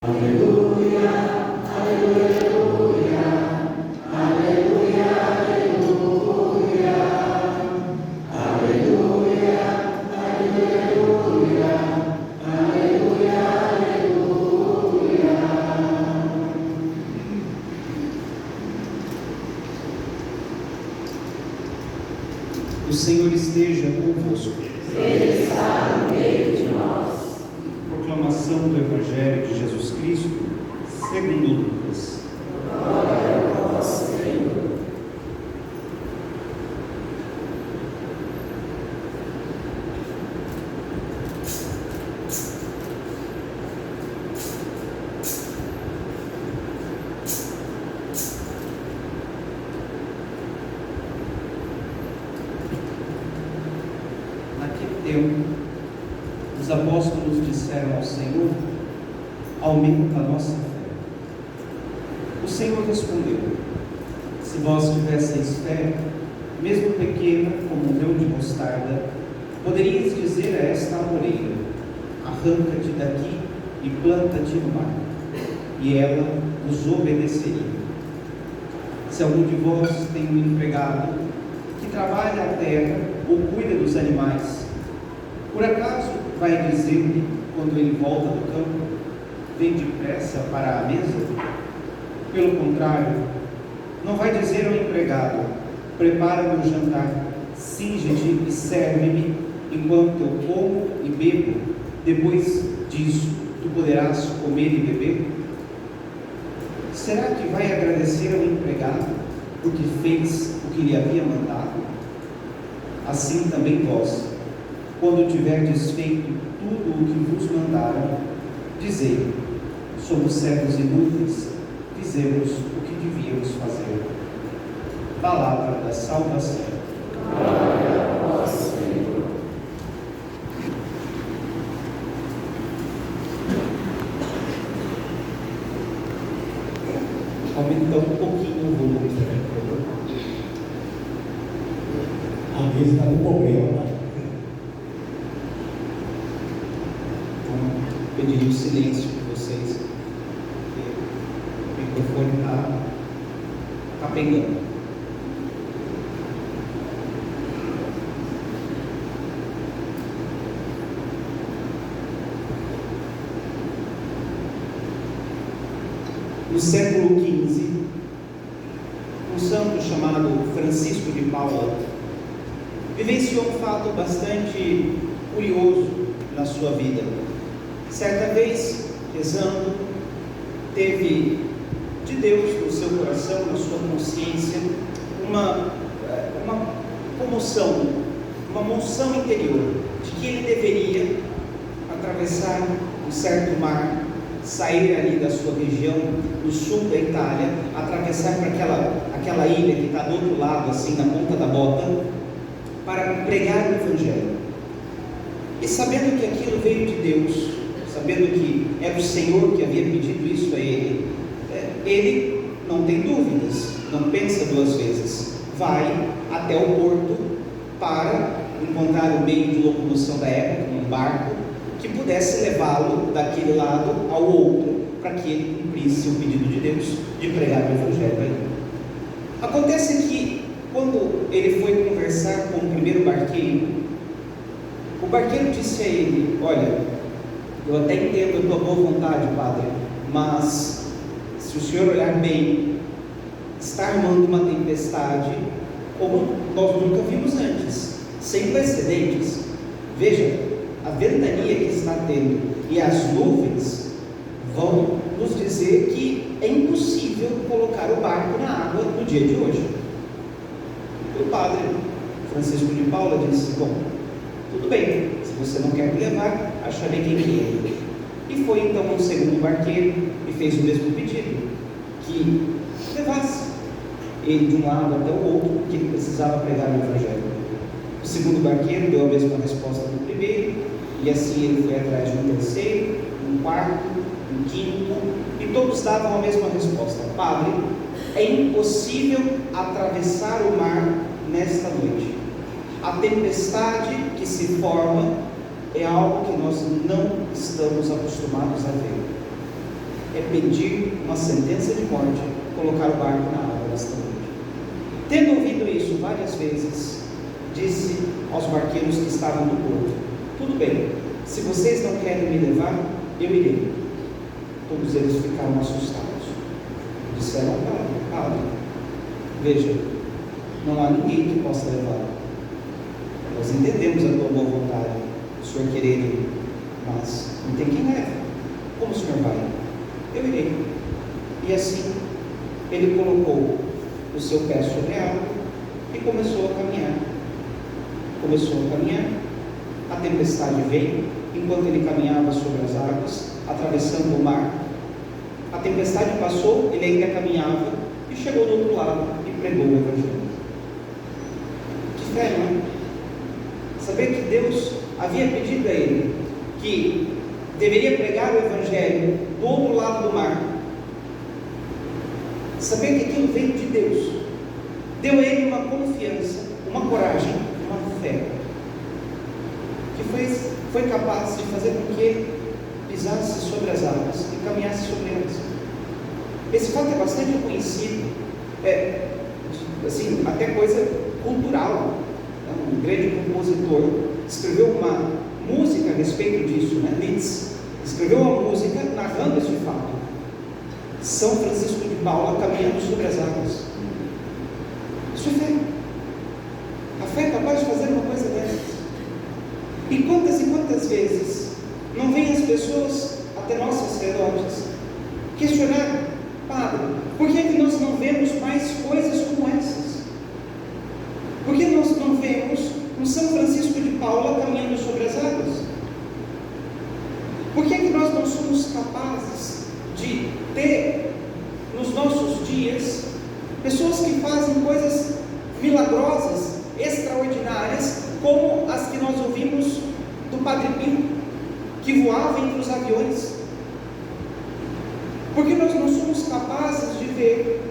Aleluia, aleluia, aleluia, aleluia, aleluia, aleluia, aleluia, aleluia. O Senhor esteja convosco. Ele está no meio de nós. Proclamação do Evangelho de Jesus Cristo, segundo Lucas. Glória a vós, Senhor. Naquele tempo, os apóstolos disseram ao Senhor: aumenta a nossa fé. O Senhor respondeu: se vós tivesseis fé, mesmo pequena como um grão de mostarda, poderíeis dizer a esta amoreira: arranca-te daqui e planta-te no mar, e ela vos obedeceria. Se algum de vós tem um empregado que trabalha a terra ou cuida dos animais, por acaso vai dizer-lhe, quando ele volta do campo: vem depressa para a mesa? Pelo contrário, não vai dizer ao empregado: prepara-me o jantar, cinge-te e serve-me, enquanto eu como e bebo, depois disso tu poderás comer e beber? Será que vai agradecer ao empregado porque fez o que lhe havia mandado? Assim também vós, quando tiverdes feito tudo o que vos mandaram, dizei: somos servos inúteis, fizemos o que devíamos fazer. Palavra da salvação. Glória a vós, Senhor. Aumentar um pouquinho o volume também, por favor. A mesa está com problema, tá? Então, pediria o silêncio de vocês, porque o microfone está pegando. No século XV, um santo chamado Francisco de Paula vivenciou um fato bastante curioso na sua vida. Certa vez, rezando, teve de Deus no seu coração, na sua consciência, uma comoção, uma moção interior de que ele deveria atravessar um certo mar, sair ali da sua região, do sul da Itália, atravessar para aquela ilha que está do outro lado, assim, na ponta da bota, para pregar o Evangelho. E sabendo que aquilo veio de Deus, sabendo que era o Senhor que havia pedido isso a ele, ele não tem dúvidas, não pensa duas vezes, vai até o porto para encontrar o meio de locomoção da época, um barco, que pudesse levá-lo daquele lado ao outro, para que ele cumprisse o pedido de Deus de pregar o Evangelho a ele. Acontece que, quando ele foi conversar com o primeiro barqueiro, o barqueiro disse a ele: olha, eu até entendo a tua boa vontade, padre, mas se o senhor olhar bem, está armando uma tempestade como nós nunca vimos antes, sem precedentes. Veja, a ventania que está tendo e as nuvens vão nos dizer que é impossível colocar o barco na água no dia de hoje. O padre Francisco de Paula disse: bom, tudo bem, se você não quer me levar, acharei quem queira. E foi então um segundo barqueiro e fez o mesmo pedido, que levasse ele de um lado até o outro, porque ele precisava pregar o Evangelho. O segundo barqueiro deu a mesma resposta do primeiro, e assim ele foi atrás de um terceiro, um quarto, um quinto, e todos davam a mesma resposta: padre, é impossível atravessar o mar nesta noite. A tempestade que se forma é algo que nós não estamos acostumados a ver. é pedir uma sentença de morte, colocar o barco na água nesta noite. Tendo ouvido isso várias vezes, disse aos barqueiros que estavam no porto: tudo bem, se vocês não querem me levar, eu irei. Todos eles ficaram assustados. Disseram ao padre: veja, não há ninguém que possa levá-lo. Nós entendemos a tua boa vontade, o senhor querer ir, mas não tem quem leve. Como o senhor vai? Eu irei. E assim, ele colocou o seu pé sobre a água e começou a caminhar. A tempestade veio, enquanto ele caminhava sobre as águas, atravessando o mar. A tempestade passou, ele ainda caminhava e chegou do outro lado e pregou o Evangelho. Que fé, não é? Saber que Deus havia pedido a ele que deveria pregar o Evangelho do outro lado do mar. Saber que aquilo veio de Deus deu a ele uma confiança, uma coragem, uma fé, que foi capaz de fazer com que ele pisasse sobre as águas e caminhasse sobre elas. Esse fato é bastante conhecido, assim, até coisa cultural. Um grande compositor escreveu uma música a respeito disso, Liszt escreveu uma música narrando esse fato. São Francisco de Paula caminhando sobre as águas. Isso é fé. A fé é capaz de fazer uma coisa dessas. E quantas vezes não vêm as pessoas até nós sacerdotes questionar: padre, por que é que nós não vemos mais coisas como essas? Por que nós não vemos um São Francisco de Paula caminhando sobre as águas? Por que é que nós não somos capazes de ter nos nossos dias pessoas que fazem coisas milagrosas, extraordinárias, como as que nós ouvimos do Padre Pio, que voava entre os aviões? Por que nós não somos capazes de ver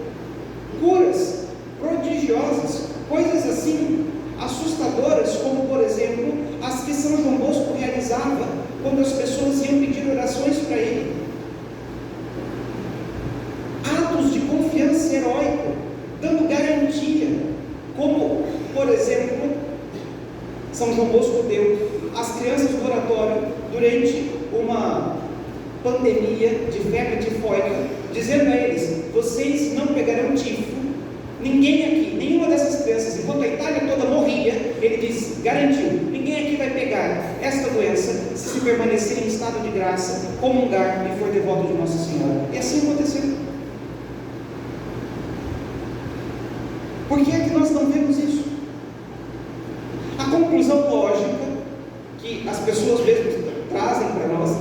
curas prodigiosas, coisas assim assustadoras, como por exemplo as que São João Bosco realizava quando as pessoas iam pedir orações para ele? Atos de confiança heróica, dando garantia, como por exemplo São João Bosco deu às crianças do oratório durante uma pandemia de febre tifoide, dizendo a eles: vocês não pegarão tifo. Ninguém aqui, nenhuma dessas crianças, enquanto a Itália toda morria, ele diz, garantiu: ninguém aqui vai pegar esta doença se permanecer em estado de graça, comungar e for devoto de Nossa Senhora. E assim aconteceu. Por que é que nós não vemos isso? A conclusão lógica que as pessoas mesmo trazem para nós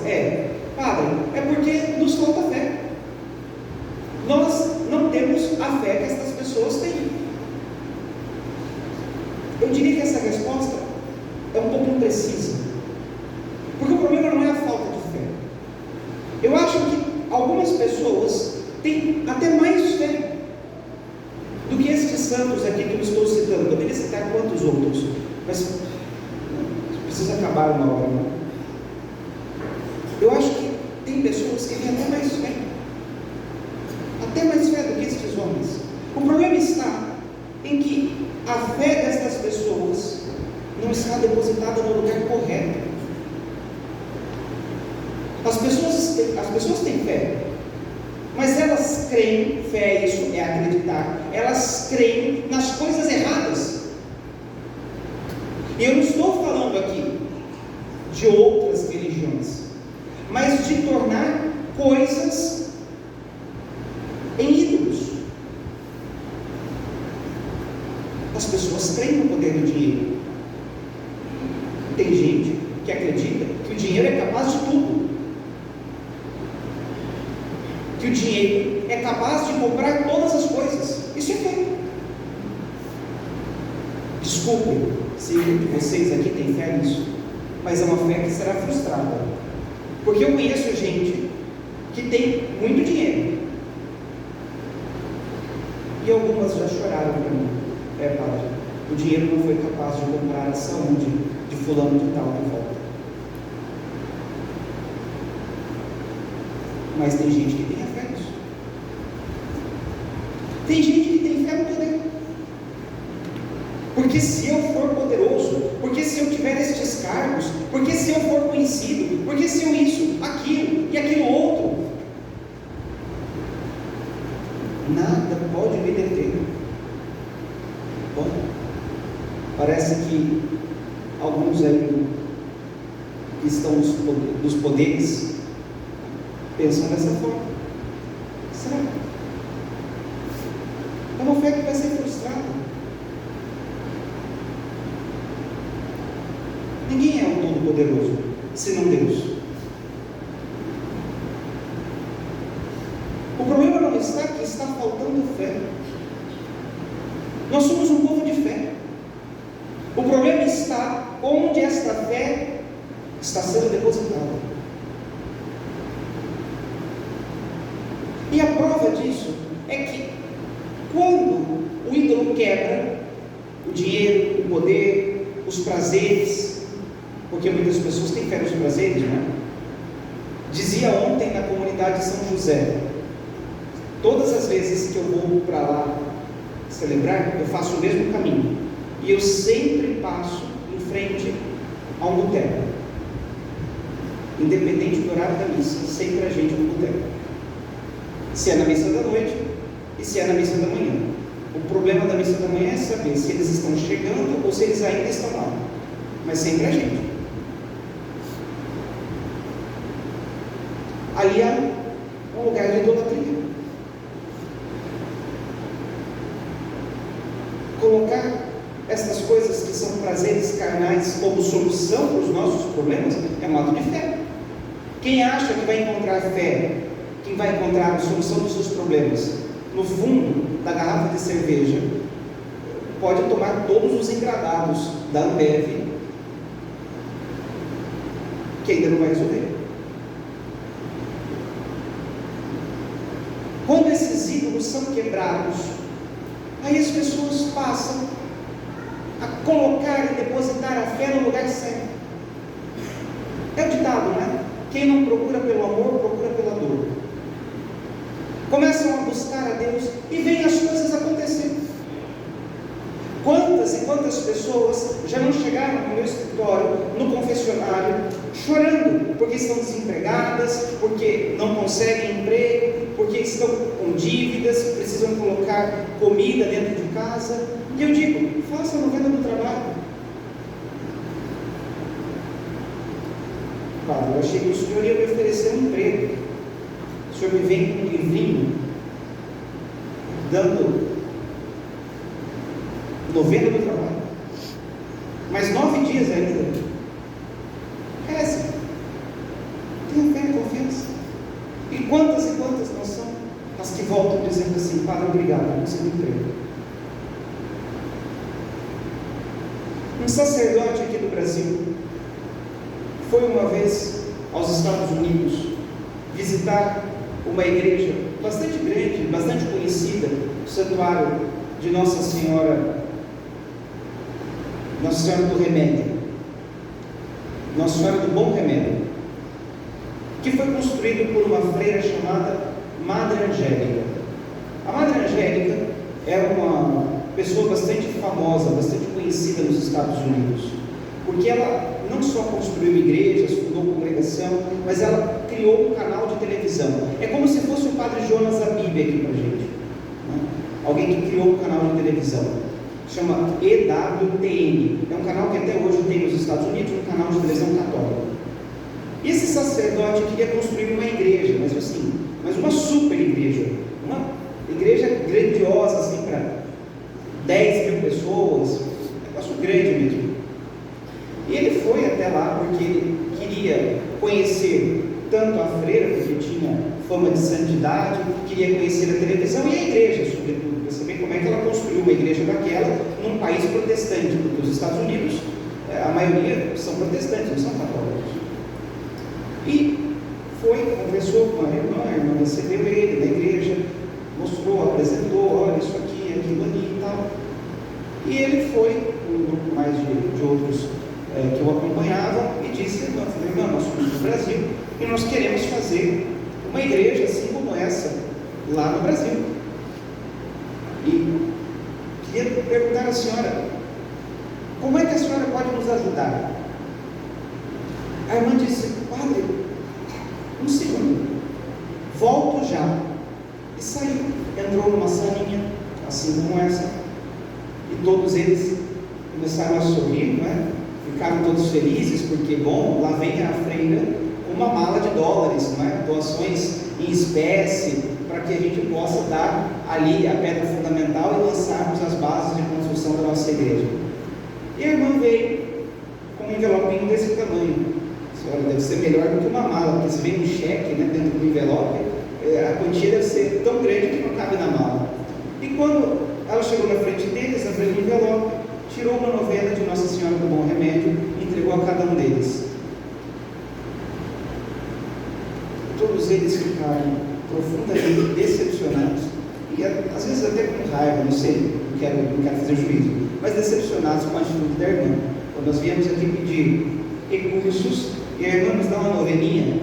padre, é porque nos falta fé. Nós não temos a fé que essas pessoas têm. Eu diria que essa resposta é um pouco imprecisa, porque o problema não é a falta de fé. Eu acho que algumas pessoas têm até mais fé do que estes santos aqui que eu estou citando. Poderia citar quantos outros, mas precisa acabar uma hora, não? Eu acho que tem pessoas que têm até mais fé do que estes homens. O problema está em que a fé destas pessoas não está depositada no lugar correto. As pessoas têm fé, mas elas creem, fé, isso é acreditar, elas creem nas coisas erradas. E eu não estou falando aqui de outras religiões, mas de tornar coisas em ídolos. As pessoas creem no poder do dinheiro. Tem gente que acredita que o dinheiro é capaz de tudo, que o dinheiro é capaz de comprar todas as coisas. Isso é fé. Desculpem se vocês aqui têm fé nisso, mas é uma fé que será frustrada, porque eu conheço gente que tem muito dinheiro, e algumas já choraram para mim: padre, o dinheiro não foi capaz de comprar a saúde de fulano de tal de volta. Mas tem gente que tem a fé nisso. Tem gente que tem fé no poder. Porque se eu for poderoso, porque se eu tiver estes cargos, porque se eu for conhecido, porque se eu isso, aquilo e aquilo outro, nada pode me deter. Bom, parece que alguns aí que estão nos poderes pensam dessa forma. Será? É uma fé que vai ser frustrada. Ninguém é o Todo-Poderoso, senão Deus. O problema não está que está faltando fé. Nós somos um povo de fé. O problema está onde esta fé está sendo depositada. E a prova disso é que quando o ídolo quebra, o dinheiro, o poder, os prazeres, porque muitas pessoas têm fé nos prazeres, né? Dizia ontem na comunidade de São José, todas as vezes que eu vou para lá celebrar, eu faço o mesmo caminho, e eu sempre passo em frente a um boteco, independente do horário da missa, sempre a gente no boteco, se é na missa da noite e se é na missa da manhã. O problema da missa da manhã é saber se eles estão chegando ou se eles ainda estão lá, mas sempre a gente. Ali há um lugar de idolatria. Colocar estas coisas que são prazeres carnais como solução para os nossos problemas é um ato de fé. Quem acha que vai encontrar fé, quem vai encontrar a solução dos seus problemas no fundo da garrafa de cerveja, pode tomar todos os engradados da Ambev, que ainda não vai resolver. Quando esses ídolos são quebrados, aí as pessoas passam a colocar e depositar a fé no lugar certo. É o ditado, né? Quem não procura pelo amor, procura pela dor. Começam a buscar a Deus e veem as coisas acontecer. Quantas e quantas pessoas já não chegaram no meu escritório, no confessionário, chorando porque estão desempregadas, porque não conseguem emprego, porque estão com dívidas, precisam colocar comida dentro de casa. E eu digo, faça a novena do trabalho. Padre, eu achei que o senhor ia me oferecer um emprego. O senhor me vem com um livrinho, dando novena do trabalho, mais 9 dias ainda. Reze, tenha fé e confiança. E quantas não são as que voltam dizendo assim: Padre, obrigado, não consegui emprego. Um sacerdote aqui do Brasil foi uma vez aos Estados Unidos visitar uma igreja bastante grande, bastante conhecida, o santuário de Nossa Senhora do Remédio, Nossa Senhora do Bom Remédio, que foi construído por uma freira chamada Madre Angélica. A Madre Angélica era uma pessoa bastante famosa, bastante conhecida nos Estados Unidos, porque ela não só construiu igrejas, fundou congregação, mas ela criou um canal de televisão. É como se fosse o Padre Jonas Abib aqui para a gente, né? Alguém que criou um canal de televisão, chama EWTN, é um canal que até hoje tem nos Estados Unidos, um canal de televisão católico. E esse sacerdote queria construir uma igreja, mas uma super igreja, uma igreja grandiosa, assim, para 10 mil pessoas, um negócio grande mesmo. E ele foi até lá porque ele queria conhecer tanto a freira, porque tinha fama de santidade, queria conhecer a televisão e a igreja, sobretudo, para saber como é que ela construiu uma igreja daquela num país protestante, porque os Estados Unidos, a maioria são protestantes, não são católicos. E foi, conversou com a irmã recebeu ele da igreja, mostrou, apresentou, olha isso aqui, aquilo ali e tal. E ele foi, com um grupo mais de outros que o acompanhavam, e disse: irmã, nós somos do Brasil e nós queremos fazer uma igreja como essa lá no Brasil. E queria perguntar à senhora, como é que a senhora pode nos ajudar? A irmã disse: padre, um segundo, volto já. E saiu, entrou numa salinha assim como essa, e todos eles começaram a sorrir, não é? Ficaram todos felizes, porque, bom, lá vem a freira com uma mala de dólares, não é? Doações em espécie, para que a gente possa dar ali a pedra fundamental e lançarmos as bases de construção da nossa igreja. E a irmã veio com um envelopinho desse tamanho. Senhora, deve ser melhor do que uma mala, porque se vem um cheque, né, dentro do envelope, a quantia deve ser tão grande que não cabe na mala. E quando ela chegou na frente deles, abriu o envelope, tirou uma novena de Nossa Senhora do Bom Remédio e entregou a cada um deles. Todos eles ficaram profundamente decepcionados, e às vezes até com raiva, não sei, não quero fazer juízo, mas decepcionados com a atitude da irmã. Quando nós viemos aqui pedir recursos e a irmã nos dá uma noveninha,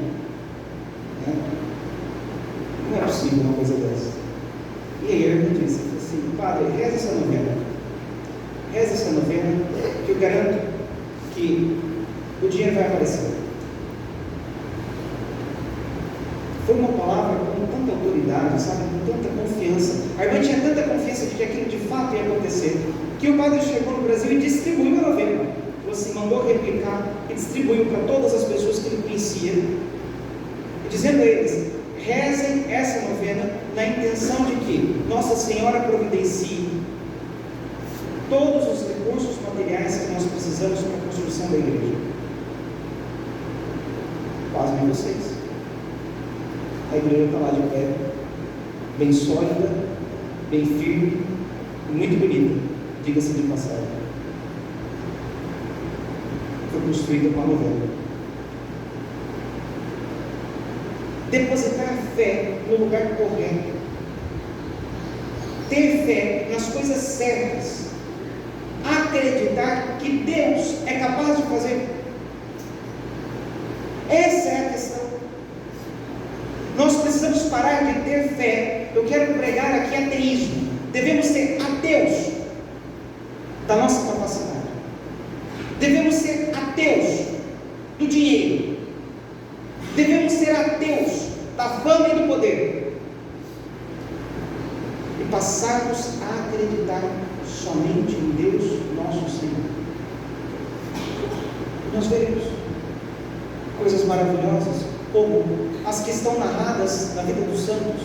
né? Não é possível uma coisa dessa. E aí a irmã disse assim: padre, reza essa novena, que eu garanto que o dinheiro vai aparecer. Foi uma palavra com tanta autoridade, sabe, com tanta confiança. A irmã tinha tanta confiança de que aquilo de fato ia acontecer, que o padre chegou no Brasil e distribuiu a novena. Você mandou replicar e distribuiu para todas as pessoas que ele conhecia, dizendo a eles: rezem essa novena na intenção de que Nossa Senhora providencie todos os recursos materiais que nós precisamos para a construção da igreja. Pasmem vocês, a igreja está lá de pé, bem sólida, bem firme, muito bonita, diga-se de passagem. Foi construída com a novena. Depositar fé no lugar correto, ter fé nas coisas certas, acreditar que Deus é capaz de fazer. Essa é a questão. Nós precisamos parar de ter fé. Eu quero pregar aqui ateísmo. Devemos ser ateus da nossa capacidade. Devemos ser ateus do dinheiro. Devemos ser ateus da fama e do poder. E passarmos a acreditar somente em Deus, nosso Senhor. Nós veremos coisas maravilhosas, como as que estão narradas na vida dos santos,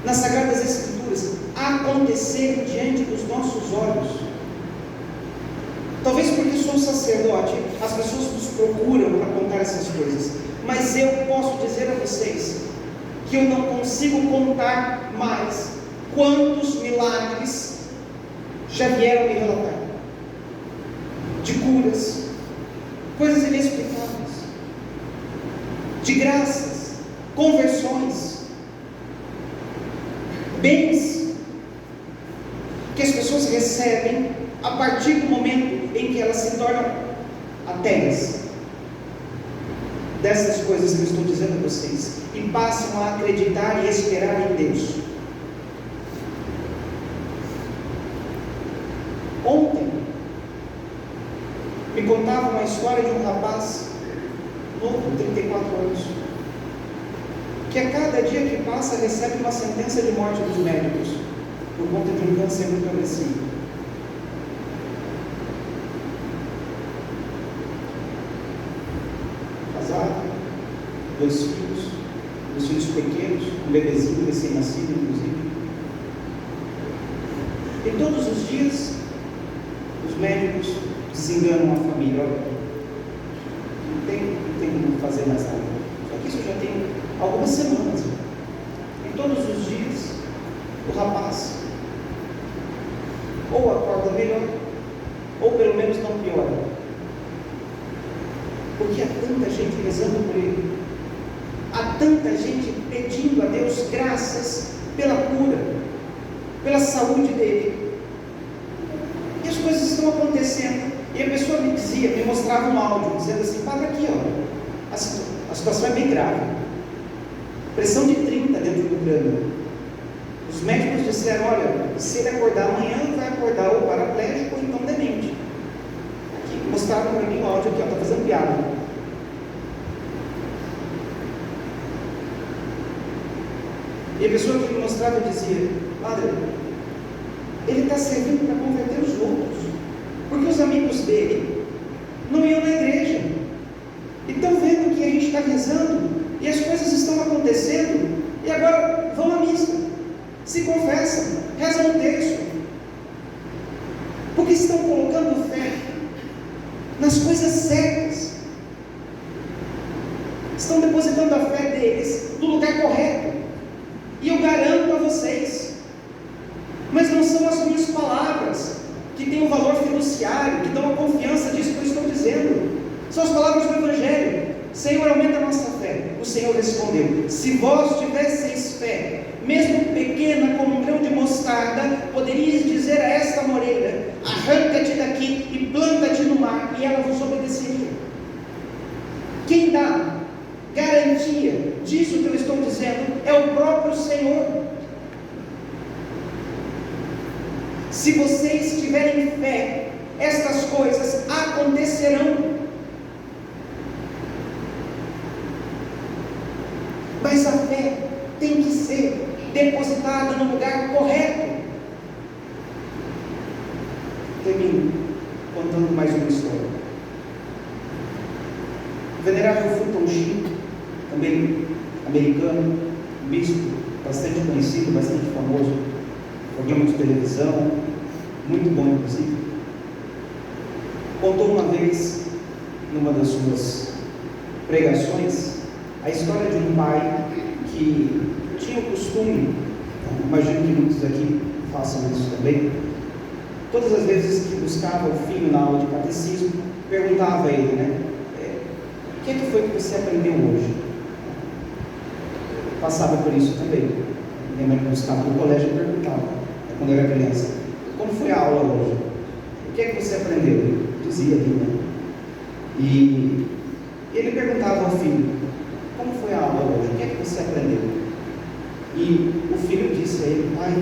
nas Sagradas Escrituras, acontecerem diante dos nossos olhos. Talvez porque sou sacerdote, as pessoas nos procuram para contar essas coisas, mas eu posso dizer a vocês que eu não consigo contar mais quantos milagres já vieram me relatar, de curas, coisas inexplicáveis, de graças, conversões, bens que as pessoas recebem a partir do momento em que elas se tornam ateias dessas coisas que eu estou dizendo a vocês, e passam a acreditar e esperar em Deus. Ontem me contava uma história de um rapaz novo, 34 anos, que a cada dia que passa recebe uma sentença de morte dos médicos por conta de um câncer muito agressivo. Casado, 2 filhos pequenos, um bebezinho recém-nascido inclusive. E todos os dias os médicos desenganam a família. Olha, não tem como fazer mais nada. Só que isso já tem algumas semanas. E todos os dias o rapaz ou acorda melhor, ou pelo menos não piora, porque há tanta gente rezando por ele, há tanta gente pedindo a Deus graças pela cura, pela saúde dele, e as coisas estão acontecendo. E a pessoa me mostrava um áudio dizendo assim: padre, aqui ó, a situação é bem grave, pressão de 30 dentro do disseram: olha, se ele acordar amanhã, ele vai acordar ou paraplégico ou então demente. Aqui, mostraram para mim o áudio aqui, está fazendo piada. E a pessoa que me mostrava dizia: padre, ele está servindo para converter os outros, porque os amigos dele não iam na igreja, e estão vendo que a gente está rezando, e as coisas estão acontecendo, e agora vão à missa, se confessam, rezam um terço, porque estão colocando fé nas coisas certas, estão depositando a fé deles no lugar correto. E eu garanto a vocês, mas não são as minhas palavras que têm um valor fiduciário, que dão a confiança disso que eu estou dizendo, são as palavras do Evangelho. Senhor, aumenta a nossa fé. O Senhor respondeu: se vós tivesseis fé, mesmo pequena como um grão de mostarda, poderias dizer a esta moreira: arranca-te daqui e planta-te no mar, e ela vos obedeceria. Quem dá garantia disso que eu estou dizendo é o próprio Senhor. Se vocês tiverem fé, estas coisas acontecerão. Mas a fé tem que ser depositada no lugar correto. Termino contando mais uma história. O venerável Fulton Sheen, também americano, um bispo bastante conhecido, bastante famoso, programa de televisão, muito bom inclusive, contou uma vez, numa das suas pregações, a história de um pai que tinha o costume, imagino que muitos aqui façam isso também, todas as vezes que buscava o filho na aula de catecismo, perguntava a ele, né? O que é que foi que você aprendeu hoje? Passava por isso também. Minha mãe buscava no colégio e perguntava, quando eu era criança: como foi a aula hoje? O que é que você aprendeu? Dizia ali, né? E ele perguntava ao filho: como foi a aula hoje? O que é que você aprendeu? E o filho disse a ele: pai,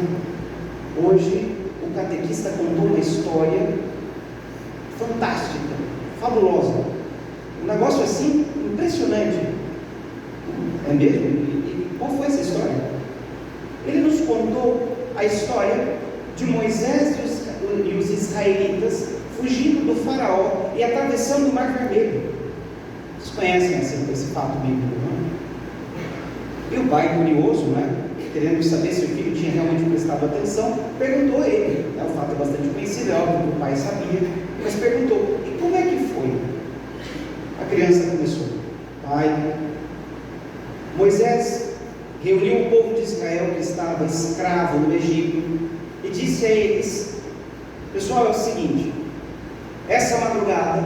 hoje o catequista contou uma história fantástica, fabulosa, um negócio assim impressionante. É mesmo? E qual foi essa história? Ele nos contou a história de Moisés e os israelitas fugindo do faraó e atravessando o Mar Vermelho. Vocês conhecem esse fato bíblico, não é? E o pai, curioso, né, querendo saber se o filho tinha realmente prestado atenção, perguntou a ele. O fato é bastante conhecido, é óbvio que o pai sabia, mas perguntou: e como é que foi? A criança começou: pai, Moisés reuniu o povo de Israel que estava escravo no Egito e disse a eles: pessoal, é o seguinte, essa madrugada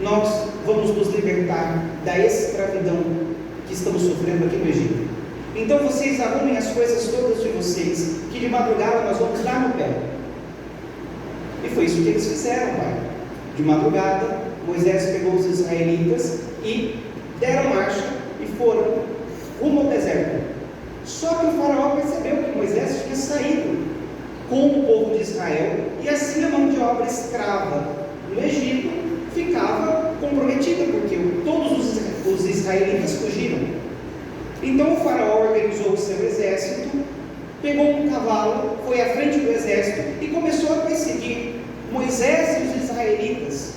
nós vamos nos libertar da escravidão que estamos sofrendo aqui no Egito. Então vocês arrumem as coisas todas de vocês, que de madrugada nós vamos dar no pé. E foi isso que eles fizeram, pai. De madrugada, Moisés pegou os israelitas e deram marcha e foram rumo ao deserto. Só que o faraó percebeu que Moisés tinha saído com o povo de Israel, e assim a mão de obra escrava no Egito ficava comprometida, porque todos os israelitas fugiram. Então o faraó organizou o seu exército, pegou um cavalo, foi à frente do exército e começou a perseguir Moisés e os israelitas.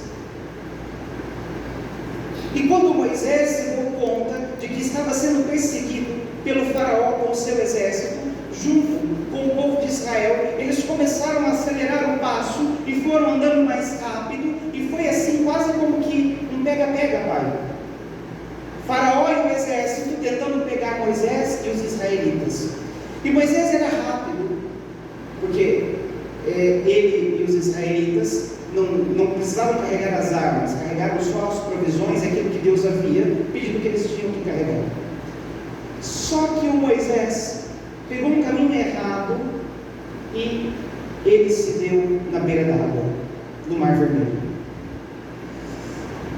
E quando Moisés se deu conta de que estava sendo perseguido pelo faraó com o seu exército, junto com o povo de Israel, eles começaram a acelerar o passo e foram andando mais rápido, e foi assim quase como que um pega-pega, pai. Faraó e o exército tentando pegar Moisés e os israelitas. E Moisés era rápido, porque ele e os israelitas não precisavam carregar as armas, carregaram só as provisões, aquilo que Deus havia pedido que eles tinham que carregar. Só que o Moisés pegou um caminho errado e ele se deu na beira da água, no Mar Vermelho.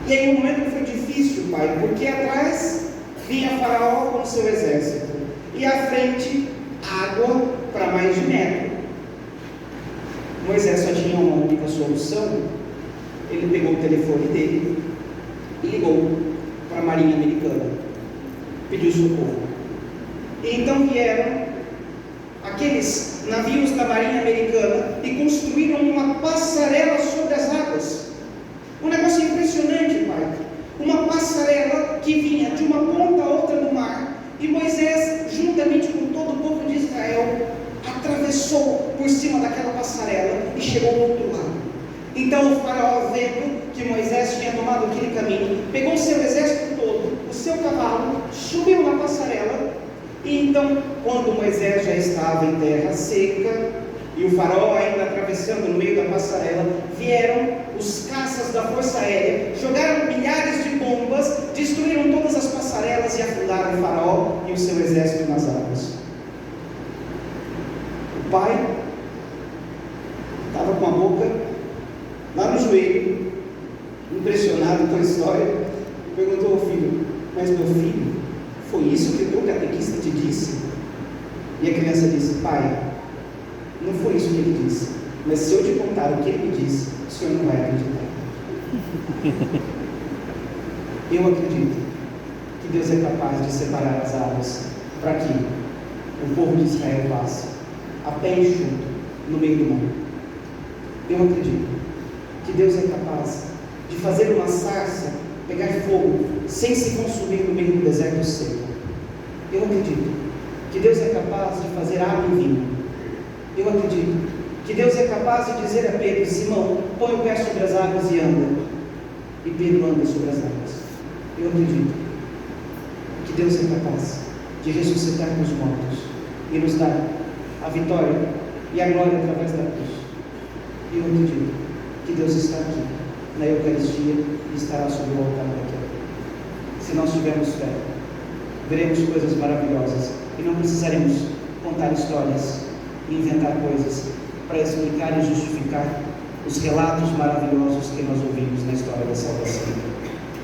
E aí o momento foi difícil, pai, porque atrás vinha Faraó com o seu exército, e à frente água para para mais de metro. Moisés só tinha uma única solução. Ele pegou o telefone dele e ligou para a Marinha Americana, pediu socorro. E então vieram aqueles navios da Marinha Americana e construíram uma passarela sobre as águas. Um negócio impressionante, pai. Uma passarela que vinha de uma ponta a outra do mar, e Moisés, juntamente com todo o povo de Israel, atravessou por cima daquela passarela e chegou ao outro lado. Então o faraó, vendo que Moisés tinha tomado aquele caminho, pegou o seu exército todo, o seu cavalo, subiu na passarela. E então, quando Moisés já estava em terra seca, e o faraó ainda atravessando no meio da passarela, vieram os caças da Força Aérea, jogaram milhares de bombas, destruíram todas as passarelas e afundaram o faraó e o seu exército nas águas. O pai estava com a boca lá no joelho, impressionado com a história, perguntou ao filho: mas meu filho, foi isso que o teu catequista te disse? E a criança disse: pai, não foi isso que ele disse, mas se eu te contar o que ele me disse, o senhor não vai acreditar. Eu acredito que Deus é capaz de separar as águas para que o povo de Israel passe a pé enxuto no meio do mar. Eu acredito que Deus é capaz de fazer uma sarça pegar fogo sem se consumir no meio do deserto seco. Eu acredito que Deus é capaz de fazer água em vinho. Eu acredito que Deus é capaz de dizer a Pedro: Simão, põe o pé sobre as águas e anda. E Pedro anda sobre as águas. Eu acredito que Deus é capaz de ressuscitar os mortos e nos dar a vitória e a glória através da cruz. Eu acredito que Deus está aqui na Eucaristia e estará sobre o altar daquela. Se nós tivermos fé, veremos coisas maravilhosas e não precisaremos contar histórias e inventar coisas para explicar e justificar os relatos maravilhosos que nós ouvimos na história da salvação.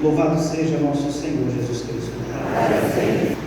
Louvado seja nosso Senhor Jesus Cristo.